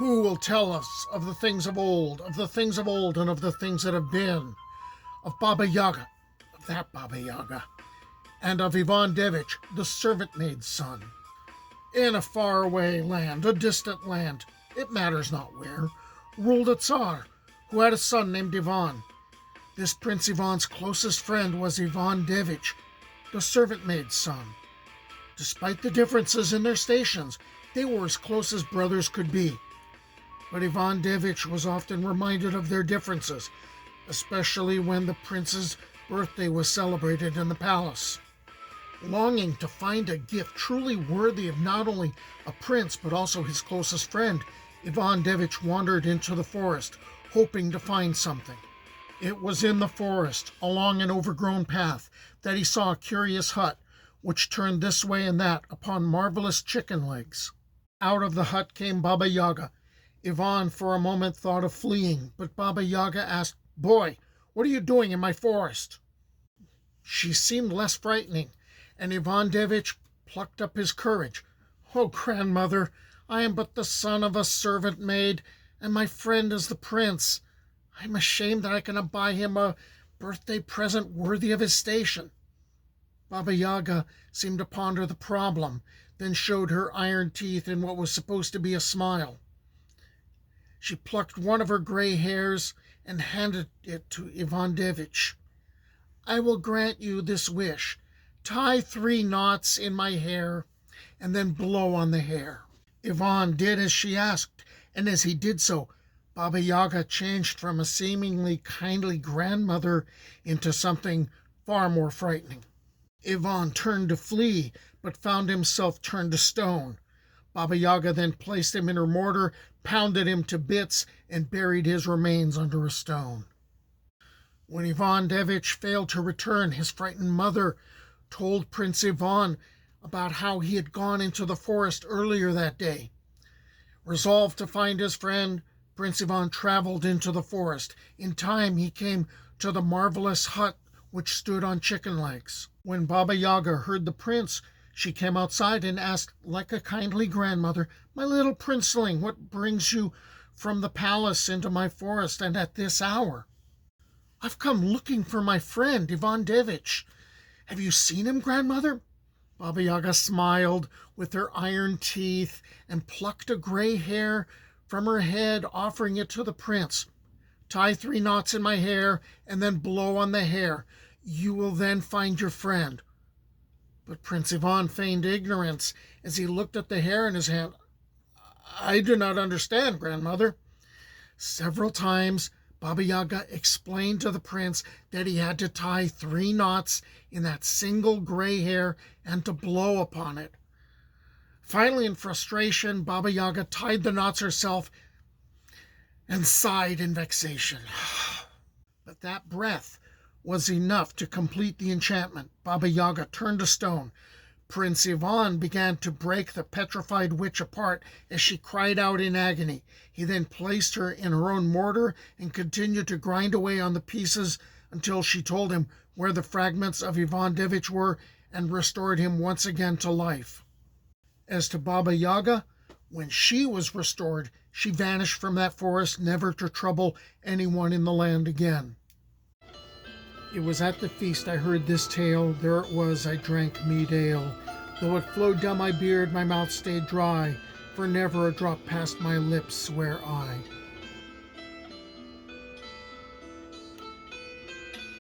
Who will tell us of the things of old, of the things of old, and of the things that have been? Of Baba Yaga, of that Baba Yaga, and of Ivan Dévich, the servant maid's son. In a faraway land, a distant land, it matters not where, ruled a Tsar, who had a son named Ivan. This Prince Ivan's closest friend was Ivan Dévich, the servant maid's son. Despite the differences in their stations, they were as close as brothers could be. But Ivan Dévich was often reminded of their differences, especially when the prince's birthday was celebrated in the palace. Longing to find a gift truly worthy of not only a prince but also his closest friend, Ivan Dévich wandered into the forest, hoping to find something. It was in the forest, along an overgrown path, that he saw a curious hut, which turned this way and that upon marvelous chicken legs. Out of the hut came Baba Yaga. Ivan for a moment thought of fleeing, but Baba Yaga asked, "Boy, what are you doing in my forest?" She seemed less frightening, and Ivan Dévich plucked up his courage. "Oh, grandmother, I am but the son of a servant maid, and my friend is the prince. I am ashamed that I cannot buy him a birthday present worthy of his station." Baba Yaga seemed to ponder the problem, then showed her iron teeth in what was supposed to be a smile. She plucked one of her gray hairs and handed it to Ivan Dévich. "I will grant you this wish. Tie 3 knots in my hair and then blow on the hair." Ivan did as she asked, and as he did so, Baba Yaga changed from a seemingly kindly grandmother into something far more frightening. Ivan turned to flee, but found himself turned to stone. Baba Yaga then placed him in her mortar, pounded him to bits, and buried his remains under a stone. When Ivan Dévich failed to return, his frightened mother told Prince Ivan about how he had gone into the forest earlier that day. Resolved to find his friend, Prince Ivan traveled into the forest. In time, he came to the marvelous hut which stood on chicken legs. When Baba Yaga heard the prince, she came outside and asked, like a kindly grandmother, "My little princeling, what brings you from the palace into my forest and at this hour?" "I've come looking for my friend, Ivan Dévich. Have you seen him, grandmother?" Baba Yaga smiled with her iron teeth and plucked a gray hair from her head, offering it to the prince. "Tie 3 knots in my hair and then blow on the hair. You will then find your friend." But Prince Ivan feigned ignorance as he looked at the hair in his hand. "I do not understand, grandmother." Several times Baba Yaga explained to the prince that he had to tie 3 knots in that single gray hair and to blow upon it. Finally, in frustration, Baba Yaga tied the knots herself and sighed in vexation. But that breath was enough to complete the enchantment. Baba Yaga turned to stone. Prince Ivan began to break the petrified witch apart as she cried out in agony. He then placed her in her own mortar and continued to grind away on the pieces until she told him where the fragments of Ivan Dévich were and restored him once again to life. As to Baba Yaga, when she was restored, she vanished from that forest, never to trouble anyone in the land again. It was at the feast I heard this tale, there it was I drank mead ale. Though it flowed down my beard, my mouth stayed dry, for never a drop passed my lips, swear I.